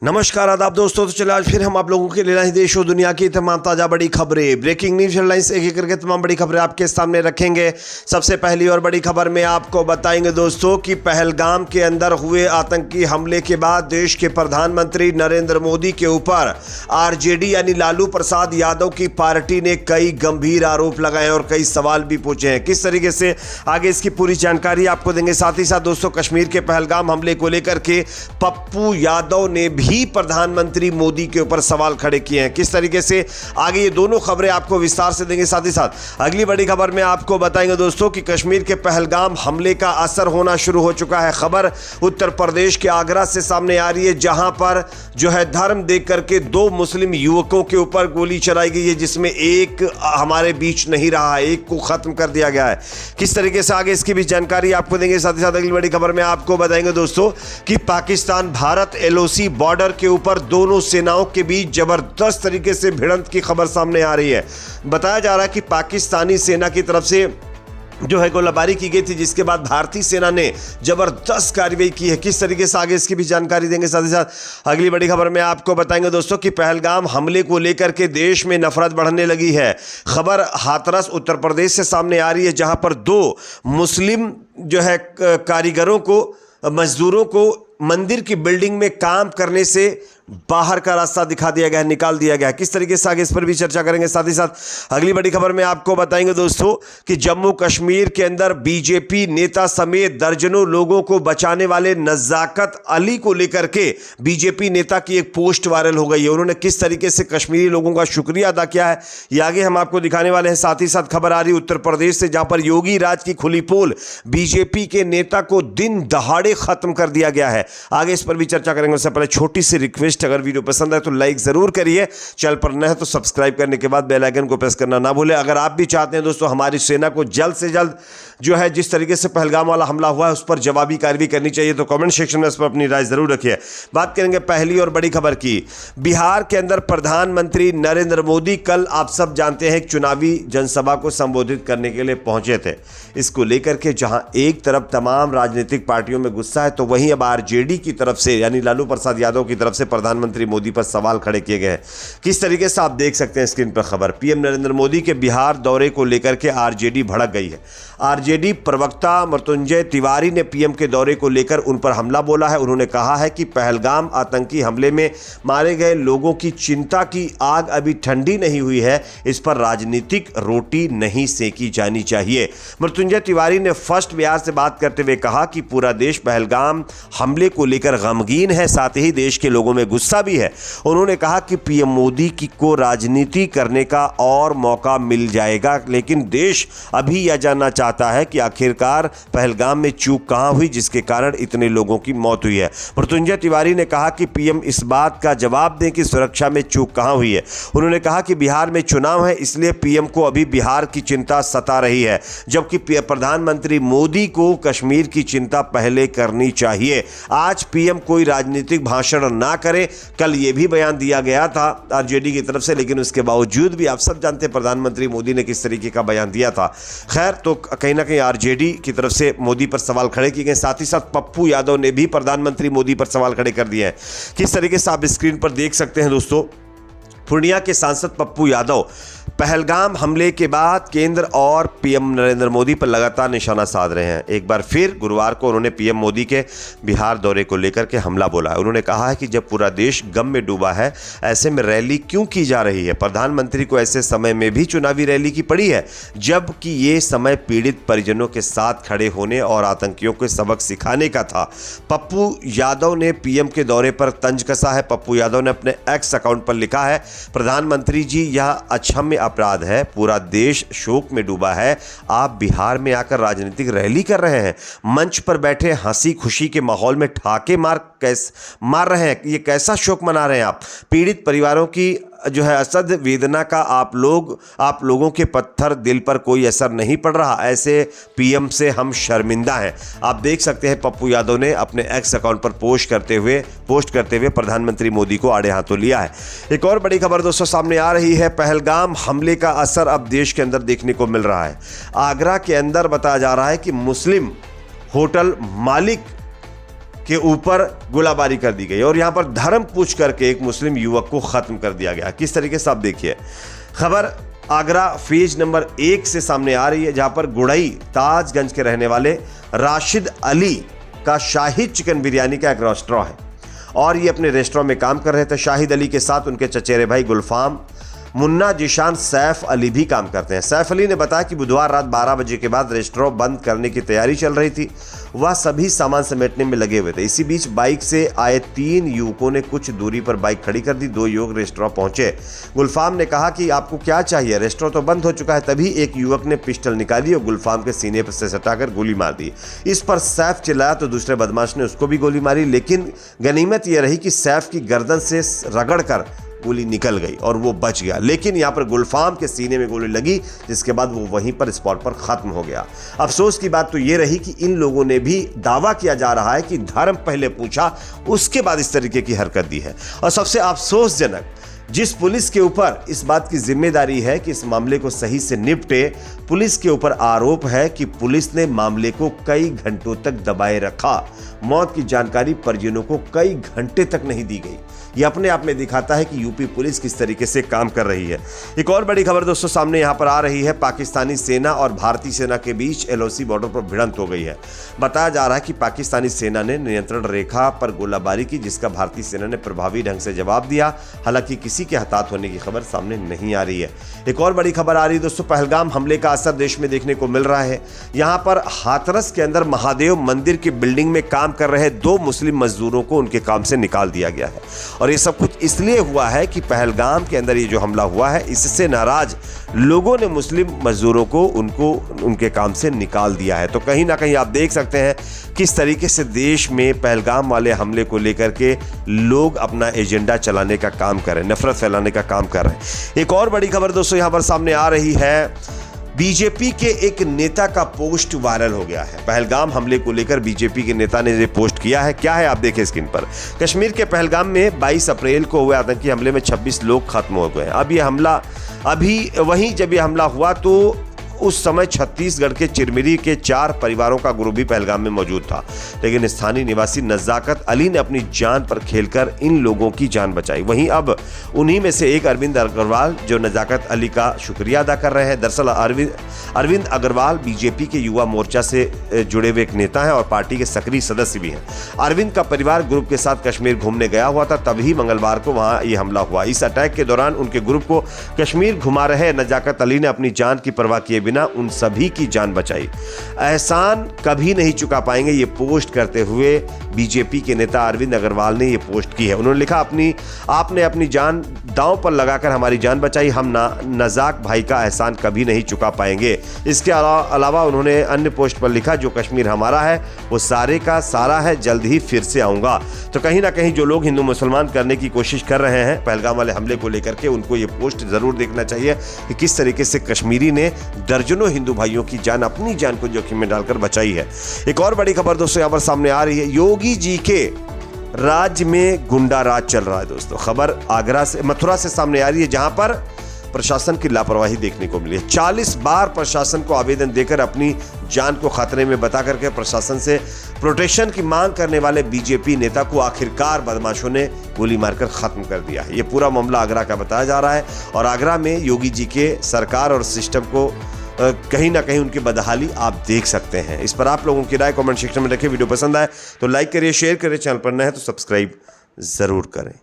नमस्कार आदाब दोस्तों। तो चलिए आज फिर हम आप लोगों के लिए लाए देश और दुनिया की तमाम ताज़ा बड़ी खबरें, ब्रेकिंग न्यूज हेडलाइंस एक एक करके तमाम बड़ी खबरें आपके सामने रखेंगे। सबसे पहली और बड़ी खबर में आपको बताएंगे दोस्तों कि पहलगाम के अंदर हुए आतंकी हमले के बाद देश के प्रधानमंत्री नरेंद्र मोदी के ऊपर आरजेडी यानी लालू प्रसाद यादव की पार्टी ने कई गंभीर आरोप लगाए और कई सवाल भी पूछे हैं। किस तरीके से आगे इसकी पूरी जानकारी आपको देंगे। साथ ही साथ दोस्तों कश्मीर के पहलगाम हमले को लेकर के पप्पू यादव ने भी प्रधानमंत्री मोदी के ऊपर सवाल खड़े किए हैं। किस तरीके से आगे ये दोनों खबरें आपको विस्तार से देंगे। साथ ही साथ अगली बड़ी खबर में आपको बताएंगे दोस्तों कि कश्मीर के पहलगाम हमले का असर होना शुरू हो चुका है। खबर उत्तर प्रदेश के आगरा से सामने आ रही है, जहां पर जो है धर्म देख करके दो मुस्लिम युवकों के ऊपर गोली चलाई गई है, जिसमें एक हमारे बीच नहीं रहा, एक को खत्म कर दिया गया है। किस तरीके से आगे इसकी भी जानकारी आपको देंगे। साथ ही साथ अगली बड़ी खबर में आपको बताएंगे दोस्तों कि पाकिस्तान भारत एलओसी बॉर्डर के ऊपर दोनों सेनाओं के बीच जबरदस्त तरीके से भिड़ंत की खबर सामने आ रही है। बताया जा रहा है कि पाकिस्तानी सेना की तरफ से जो है गोलाबारी की गई थी, जिसके बाद भारतीय सेना ने जबरदस्त कार्रवाई की है। किस तरीके से आगे इसकी भी जानकारी देंगे। साथ ही साथ अगली बड़ी खबर में आपको बताएंगे दोस्तों कि पहलगाम हमले को लेकर के देश में नफरत बढ़ने लगी है। खबर हाथरस उत्तर प्रदेश से सामने आ रही है, जहां पर दो मुस्लिम जो है कारीगरों को, मजदूरों को मंदिर की बिल्डिंग में काम करने से बाहर का रास्ता दिखा दिया गया है, निकाल दिया गया है। किस तरीके से आगे इस पर भी चर्चा करेंगे। साथ ही साथ अगली बड़ी खबर में आपको बताएंगे दोस्तों कि जम्मू कश्मीर के अंदर बीजेपी नेता समेत दर्जनों लोगों को बचाने वाले नजाकत अली को लेकर के बीजेपी नेता की एक पोस्ट वायरल हो गई है। उन्होंने किस तरीके से कश्मीरी लोगों का शुक्रिया अदा किया है, ये आगे हम आपको दिखाने वाले हैं। साथ ही साथ खबर आ रही उत्तर प्रदेश से, जहां पर योगी राज की खुली पोल बीजेपी के नेता को दिन दहाड़े खत्म कर दिया गया है। आगे इस पर भी चर्चा करेंगे। उससे पहले छोटी सी रिक्वेस्ट, अगर वीडियो पसंद है तो लाइक जरूर करिए, चैनल पर नए हैं तो सब्सक्राइब करने के बाद बेल आइकन को प्रेस करना ना भूलें। अगर आप भी चाहते हैं दोस्तों हमारी सेना को जल्द से जल्द जो है जिस तरीके से पहलगाम वाला हमला हुआ है उस पर जवाबी कार्रवाई करनी चाहिए, तो कमेंट सेक्शन में इस पर अपनी राय जरूर रखिए। बात करेंगे पहली और बड़ी खबर की। बिहार के अंदर प्रधानमंत्री नरेंद्र मोदी कल आप सब जानते हैं एक चुनावी जनसभा को संबोधित करने के लिए पहुंचे थे। इसको लेकर के जहां एक तरफ तमाम राजनीतिक पार्टियों में गुस्सा है, तो वहीं अब आरजेडी की तरफ से यानी लालू प्रसाद यादव की तरफ से प्रधानमंत्री मोदी पर सवाल खड़े किए गए हैं। किस तरीके से आप देख सकते हैं स्क्रीन पर खबर। पीएम नरेंद्र मोदी के बिहार दौरे को लेकर के आरजेडी भड़क गई है। आरजेडी प्रवक्ता मृत्युंजय तिवारी ने पीएम के दौरे को लेकर उन पर हमला बोला है। उन्होंने कहा है कि पहलगाम आतंकी हमले में मारे गए लोगों की चिंता की आग अभी ठंडी नहीं हुई है, इस पर राजनीतिक रोटी नहीं सेकी जानी चाहिए। मृत्युंजय तिवारी ने फर्स्ट बिहार से बात करते हुए कहा कि पूरा देश पहलगाम हमले को लेकर गमगीन है, साथ ही देश के लोगों में गुस्सा भी है। उन्होंने कहा कि पीएम मोदी को राजनीति करने का और मौका मिल जाएगा, लेकिन देश अभी यह जानना चाहता है कि आखिरकार पहलगाम में चूक कहां हुई जिसके कारण इतने लोगों की मौत हुई है। मृत्युंजय तिवारी ने कहा कि पीएम इस बात का जवाब दें कि सुरक्षा में चूक कहां हुई है। उन्होंने कहा कि बिहार में चुनाव है, इसलिए पीएम को अभी बिहार की चिंता सता रही है, जबकि प्रधानमंत्री मोदी को कश्मीर की चिंता पहले करनी चाहिए। आज पीएम कोई राजनीतिक भाषण ना करे, कल यह भी बयान दिया गया था आरजेडी की तरफ से, लेकिन उसके बावजूद भी आप सब जानते हैं प्रधानमंत्री मोदी ने किस तरीके का बयान दिया था। खैर, तो कहीं ना कहीं आरजेडी की तरफ से मोदी पर सवाल खड़े किए गए। साथ ही साथ पप्पू यादव ने भी प्रधानमंत्री मोदी पर सवाल खड़े कर दिए हैं। किस तरीके से आप स्क्रीन पर देख सकते हैं दोस्तों। पूर्णिया के सांसद पप्पू यादव पहलगाम हमले के बाद केंद्र और पीएम नरेंद्र मोदी पर लगातार निशाना साध रहे हैं। एक बार फिर गुरुवार को उन्होंने पीएम मोदी के बिहार दौरे को लेकर के हमला बोला है। उन्होंने कहा है कि जब पूरा देश गम में डूबा है, ऐसे में रैली क्यों की जा रही है। प्रधानमंत्री को ऐसे समय में भी चुनावी रैली की पड़ी है, जबकि ये समय पीड़ित परिजनों के साथ खड़े होने और आतंकियों को सबक सिखाने का था। पप्पू यादव ने पीएम के दौरे पर तंज कसा है। पप्पू यादव ने अपने एक्स अकाउंट पर लिखा है, प्रधानमंत्री जी, यह अक्षम्य अपराध है, पूरा देश शोक में डूबा है, आप बिहार में आकर राजनीतिक रैली कर रहे हैं, मंच पर बैठे हंसी खुशी के माहौल में ठाके मार रहे हैं, ये कैसा शोक मना रहे हैं आप। पीड़ित परिवारों की जो है असद वेदना का आप लोगों के पत्थर दिल पर कोई असर नहीं पड़ रहा, ऐसे पीएम से हम शर्मिंदा हैं। आप देख सकते हैं पप्पू यादव ने अपने एक्स अकाउंट पर पोस्ट करते हुए प्रधानमंत्री मोदी को आड़े हाथों लिया है। एक और बड़ी खबर दोस्तों सामने आ रही है। पहलगाम हमले का असर अब देश के अंदर देखने को मिल रहा है। आगरा के अंदर बताया जा रहा है कि मुस्लिम होटल मालिक के ऊपर गोलाबारी कर दी गई और यहाँ पर धर्म पूछ करके एक मुस्लिम युवक को ख़त्म कर दिया गया। किस तरीके से आप देखिए, खबर आगरा फेज नंबर 1 से सामने आ रही है, जहाँ पर गुड़ई ताजगंज के रहने वाले राशिद अली का शाही चिकन बिरयानी का एक रेस्टोरेंट है और ये अपने रेस्टोरेंट में काम कर रहे थे। शाहिद अली के साथ उनके चचेरे भाई गुलफाम, मुन्ना, जिशान, सैफ अली भी काम करते हैं। सैफ अली ने बताया कि बुधवार रात 12 बजे के बाद रेस्टोरेंट बंद करने की तैयारी चल रही थी। वह सभी सामान समेटने में लगे हुए थे। इसी बीच बाइक से आए 3 युवकों ने कुछ दूरी पर बाइक खड़ी कर दी। 2 युवक रेस्टोरेंट पहुंचे। गुलफाम ने कहा कि आपको क्या चाहिए, रेस्टोरेंट तो बंद हो चुका है। तभी एक युवक ने पिस्टल निकाली और गुलफाम के सीने पर से सटाकर गोली मार दी। इस पर सैफ चिल्लाया तो दूसरे बदमाश ने उसको भी गोली मारी, लेकिन गनीमत यह रही कि सैफ की गर्दन से रगड़कर गोली निकल गई और वो बच गया। लेकिन यहाँ पर गुलफाम के सीने में गोली लगी, जिसके बाद वो वहीं पर स्पॉट पर खत्म हो गया। अफसोस की बात तो ये रही कि इन लोगों ने भी दावा किया जा रहा है कि धर्म पहले पूछा, उसके बाद इस तरीके की हरकत दी है। और सबसे अफसोसजनक, जिस पुलिस के ऊपर इस बात की जिम्मेदारी है कि इस मामले को सही से निपटे, पुलिस के ऊपर आरोप है कि पुलिस ने मामले को कई घंटों तक दबाए रखा। मौत की जानकारी परिजनों को कई घंटे तक नहीं दी गई। ये अपने आप में दिखाता है कि यूपी पुलिस किस तरीके से काम कर रही है। एक और बड़ी खबर दोस्तों सामने यहाँ पर आ रही है। पाकिस्तानी सेना और भारतीय सेना के बीच LOC बॉर्डर पर भिड़ंत हो गई है। बताया जा रहा है कि पाकिस्तानी सेना ने नियंत्रण रेखा पर गोलाबारी की, जिसका भारतीय सेना ने प्रभावी ढंग से जवाब दिया। हालांकि किसी के हताहत होने की खबर सामने नहीं आ रही है। एक और बड़ी खबर आ रही है दोस्तों, पहलगाम हमले का असर देश में देखने को मिल रहा है। यहाँ पर हाथरस के अंदर महादेव मंदिर की बिल्डिंग में काम कर रहे 2 मुस्लिम मजदूरों को उनके काम से निकाल दिया गया है और ये सब कुछ इसलिए हुआ है कि पहलगाम के अंदर ये जो हमला हुआ है, इससे नाराज लोगों ने मुस्लिम मजदूरों को उनके काम से निकाल दिया है। तो कहीं ना कहीं आप देख सकते हैं किस तरीके से देश में पहलगाम वाले हमले को लेकर के लोग अपना एजेंडा चलाने का काम कर रहे हैं, नफरत फैलाने का काम कर रहे हैं। एक और बड़ी खबर दोस्तों यहाँ पर सामने आ रही है। बीजेपी के एक नेता का पोस्ट वायरल हो गया है। पहलगाम हमले को लेकर बीजेपी के नेता ने ये पोस्ट किया है। क्या है आप देखें स्क्रीन पर। कश्मीर के पहलगाम में 22 अप्रैल को हुए आतंकी हमले में 26 लोग खत्म हो गए। जब ये हमला हुआ तो उस समय छत्तीसगढ़ के चिरमिरी के 4 परिवारों का ग्रुप भी पहलगाम में मौजूद था, लेकिन स्थानीय निवासी नजाकत अली ने अपनी जान पर खेलकर इन लोगों की जान बचाई। वहीं अब उन्हीं में से एक अरविंद अग्रवाल जो नजाकत अली का शुक्रिया अदा कर रहे हैं। दरअसल अरविंद अग्रवाल बीजेपी के युवा मोर्चा से जुड़े हुए एक नेता हैं और पार्टी के सक्रिय सदस्य भी हैं। अरविंद का परिवार ग्रुप के साथ कश्मीर घूमने गया हुआ था, तभी मंगलवार को वहां ये हमला हुआ। इस अटैक के दौरान उनके ग्रुप को कश्मीर घुमा रहे नजाकत अली ने अपनी जान की परवाह किए बिना उन सभी की जान बचाई। एहसान कभी नहीं चुका पाएंगे, ये पोस्ट करते हुए बीजेपी के नेता अरविंद अग्रवाल ने ये पोस्ट की है। उन्होंने लिखा, आपने अपनी जान दांव पर लगाकर हमारी जान बचाई, हम नजाक भाई का एहसान कभी नहीं चुका पाएंगे। इसके अलावा उन्होंने अन्य पोस्ट पर लिखा, जो कश्मीर हमारा है वो सारे का सारा है, जल्द ही फिर से आऊंगा। तो कहीं ना कहीं जो लोग हिंदू मुसलमान करने की कोशिश कर रहे हैं पहलगाम वाले हमले को लेकर के, उनको ये पोस्ट जरूर देखना चाहिए कि किस तरीके से कश्मीरी ने दर्जनों हिंदू भाइयों की जान, अपनी जान को जोखिम में डालकर बचाई है। एक और बड़ी खबर दोस्तों यहां पर सामने आ रही है। योगी जी के राज्य में गुंडा राज चल रहा है दोस्तों। खबर मथुरा से सामने आ रही है, जहां पर प्रशासन की लापरवाही देखने को मिली है। 40 बार प्रशासन को आवेदन देकर अपनी जान को खतरे में बता करके प्रशासन से प्रोटेक्शन की मांग करने वाले बीजेपी नेता को आखिरकार बदमाशों ने गोली मारकर खत्म कर दिया है। ये पूरा मामला आगरा का बताया जा रहा है और आगरा में योगी जी के सरकार और सिस्टम को कहीं ना कहीं उनकी बदहाली आप देख सकते हैं। इस पर आप लोगों की राय कमेंट सेक्शन में रखें। वीडियो पसंद आए तो लाइक करिए, शेयर करिए, चैनल पर नए हैं तो सब्सक्राइब जरूर करें।